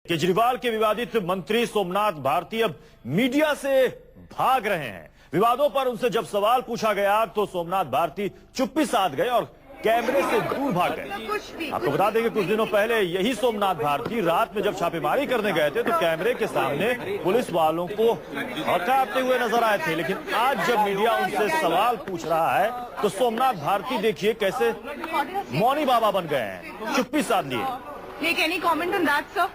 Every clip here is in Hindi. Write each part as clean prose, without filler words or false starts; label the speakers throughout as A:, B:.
A: केजरीवाल के विवादित मंत्री सोमनाथ भारती अब मीडिया से भाग रहे हैं। विवादों पर उनसे जब सवाल पूछा गया तो सोमनाथ भारती चुप्पी साध गए और कैमरे से दूर भाग गए। आपको बता दें कि कुछ दिनों पहले यही सोमनाथ भारती रात में जब छापेमारी करने गए थे तो कैमरे के सामने पुलिस वालों को हटाते हुए नजर आए थे, लेकिन आज जब मीडिया उनसे सवाल पूछ रहा है तो सोमनाथ भारती देखिए कैसे मौनी बाबा बन गए हैं, चुप्पी साध लिए।
B: Make any comment on that, sir?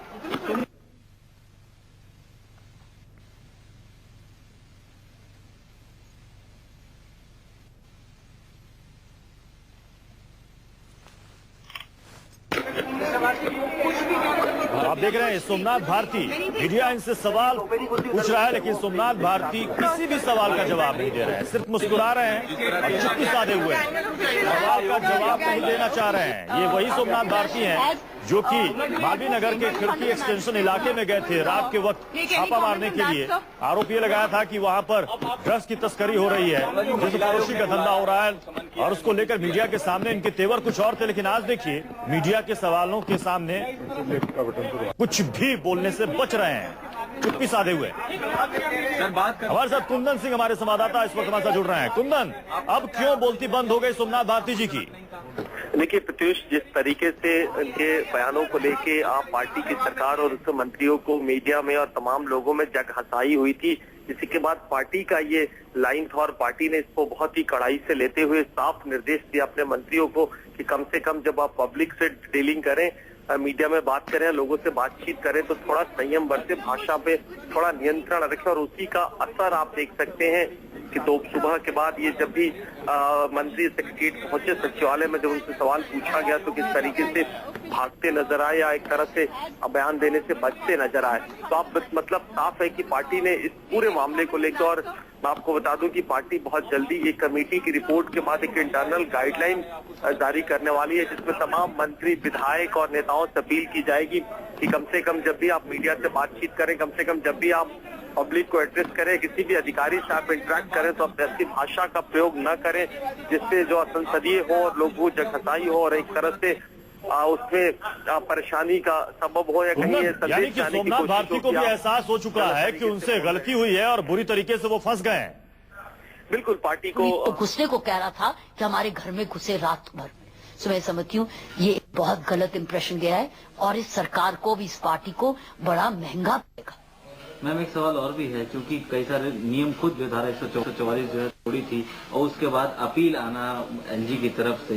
A: आप देख रहे हैं सोमनाथ भारती, मीडिया इनसे सवाल पूछ रहा है लेकिन सोमनाथ भारती किसी भी सवाल का जवाब नहीं दे रहे हैं, सिर्फ मुस्कुरा रहे हैं और चुप्पी साधे हुए हैं, सवाल का जवाब नहीं देना चाह रहे हैं। ये वही सोमनाथ भारती हैं जो कि मालवीय नगर के खिड़की एक्सटेंशन इलाके में गए थे रात के वक्त छापा मारने के लिए। आरोप ये लगाया था कि वहां पर ड्रग्स की तस्करी हो रही है, फरोशी का धंधा हो रहा है और उसको लेकर मीडिया के सामने इनके तेवर कुछ और थे, लेकिन आज देखिए मीडिया के सवालों के सामने कुछ भी बोलने से बच रहे हैं, चुप्पी साधे हुए। हमारे साथ कुंदन सिंह हमारे संवाददाता इस वक्त हमारे साथ जुड़ रहे हैं। कुंदन, अब क्यों बोलती बंद हो गई सोमनाथ भारती जी की?
C: देखिए प्रत्युष, जिस तरीके से उनके बयानों को लेके आप पार्टी की सरकार और उसके मंत्रियों को मीडिया में और तमाम लोगों में जग हंसाई हुई थी, इसी के बाद पार्टी का ये लाइन था और पार्टी ने इसको बहुत ही कड़ाई से लेते हुए साफ निर्देश दिया अपने मंत्रियों को कि कम से कम जब आप पब्लिक से डीलिंग करें, मीडिया में बात करें, लोगों से बातचीत करें तो थोड़ा संयम बरते, भाषा पे थोड़ा नियंत्रण रखें। और उसी का असर आप देख सकते हैं कि तो सुबह के बाद ये जब भी मंत्री सेक्रेटरीट पहुंचे सचिवालय में, जब उनसे सवाल पूछा गया तो किस तरीके से भागते नजर आए या एक तरह से बयान देने से बचते नजर आए। तो आप मतलब साफ है कि पार्टी ने इस पूरे मामले को लेकर, और मैं आपको बता दूं कि पार्टी बहुत जल्दी एक कमेटी की रिपोर्ट के बाद एक इंटरनल गाइडलाइन जारी करने वाली है, जिसमें तमाम मंत्री, विधायक और नेताओं से अपील की जाएगी कि कम से कम जब भी आप मीडिया से बातचीत करें, कम से कम जब भी आप पब्लिक को एड्रेस करें, किसी भी अधिकारी से आप इंटरेक्ट करें तो आप ऐसी भाषा का प्रयोग न करें जिससे जो असंसदीय हो और लोगों को जगहसाई हो और एक तरह से उसमें परेशानी का सबब हो या कहीं
A: यानी कि सोमनाथ भारती को भी एहसास हो चुका है कि उनसे गलती हुई है और बुरी तरीके से वो फंस गए हैं।
C: बिल्कुल, पार्टी को
D: घुसने को कह रहा था कि हमारे घर में घुसे रात भर। तो मैं समझती हूँ ये बहुत गलत इंप्रेशन गया है और इस सरकार को भी, इस पार्टी को बड़ा महंगा पड़ेगा।
E: मैम एक सवाल और भी है, क्योंकि कई सारे नियम खुद जो धारा 144 जो है तोड़ी थी और उसके बाद अपील आना एलजी की तरफ से।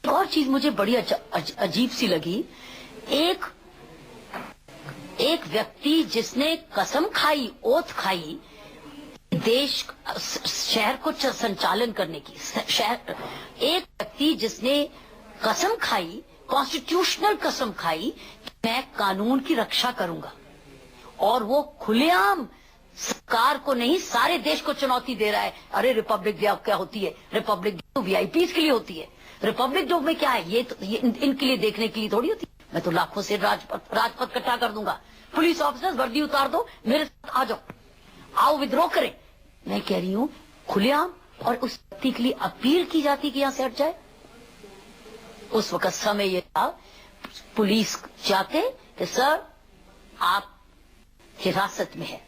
D: और चीज मुझे बड़ी अजीब सी लगी, एक व्यक्ति जिसने कसम खाई, ओथ खाई देश शहर को संचालन करने की, एक व्यक्ति जिसने कसम खाई, कॉन्स्टिट्यूशनल कसम खाई, मैं कानून की रक्षा करूंगा, और वो खुलेआम सरकार को नहीं सारे देश को चुनौती दे रहा है। अरे रिपब्लिक डे क्या होती है? रिपब्लिक डे तो वीआईपीज के लिए होती है। रिपब्लिक डे में क्या है? ये इनके लिए देखने के लिए थोड़ी होती है। मैं तो लाखों से राजपथ इकट्ठा कर दूंगा, पुलिस ऑफिसर्स वर्दी उतार दो, मेरे साथ आ जाओ, आओ विद्रोह करें। मैं कह रही हूँ खुलेआम, और उस व्यक्ति के लिए अपील की जाती कि यहाँ से हट जाए। उस वक्त समय ये था, पुलिस चाहते कि सर आप हिरासत में है,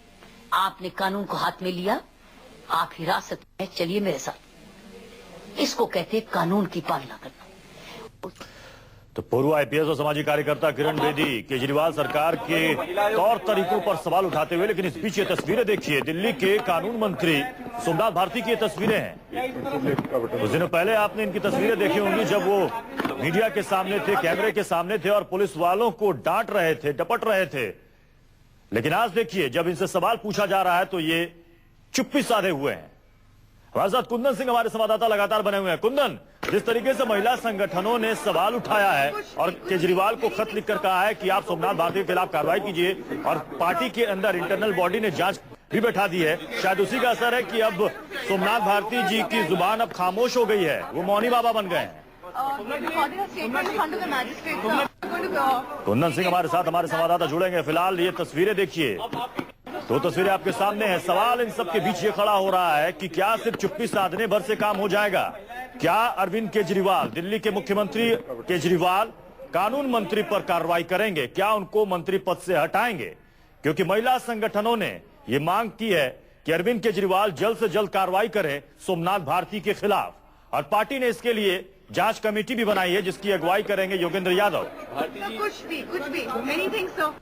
D: आपने कानून को हाथ में लिया, आप हिरासत में, चलिए मेरे साथ। इसको कहते कानून की पालना करना।
A: तो पूर्व आईपीएस और सामाजिक कार्यकर्ता किरण बेदी केजरीवाल सरकार के तौर तरीकों पर सवाल उठाते हुए, लेकिन इस बीच ये तस्वीरें देखिए, दिल्ली के कानून मंत्री सोमनाथ भारती की ये तस्वीरें हैं। कुछ दिनों पहले आपने इनकी तस्वीरें देखी होंगी जब वो मीडिया के सामने थे, कैमरे के सामने थे और पुलिस वालों को डांट रहे थे, डपट रहे थे। लेकिन आज देखिए जब इनसे सवाल पूछा जा रहा है तो ये चुप्पी साधे हुए हैं। हमारे साथ कुंदन सिंह हमारे संवाददाता लगातार बने हुए हैं। कुंदन, जिस तरीके से महिला संगठनों ने सवाल उठाया है और केजरीवाल को खत लिखकर कहा है कि आप सोमनाथ भारती के खिलाफ कार्रवाई कीजिए, और पार्टी के अंदर इंटरनल बॉडी ने जांच भी बैठा दी है, शायद उसी का असर है कि अब सोमनाथ भारती जी की जुबान अब खामोश हो गई है, वो मौनी बाबा बन गए हैं। कुंदन सिंह हमारे साथ, हमारे संवाददाता जुड़ेंगे। फिलहाल ये तस्वीरें देखिए, दो तस्वीरें आपके सामने हैं। सवाल इन सब के बीच ये खड़ा हो रहा है कि क्या सिर्फ चुप्पी साधने भर से काम हो जाएगा? क्या अरविंद केजरीवाल, दिल्ली के मुख्यमंत्री केजरीवाल कानून मंत्री पर कार्रवाई करेंगे, क्या उनको मंत्री पद से हटाएंगे? क्योंकि महिला संगठनों ने यह मांग की है कि अरविंद केजरीवाल जल्द से जल्द कार्रवाई करें सोमनाथ भारती के खिलाफ, और पार्टी ने इसके लिए जांच कमेटी भी बनाई है जिसकी अगुवाई करेंगे योगेंद्र यादव।
B: कुछ भी एनीथिंग सो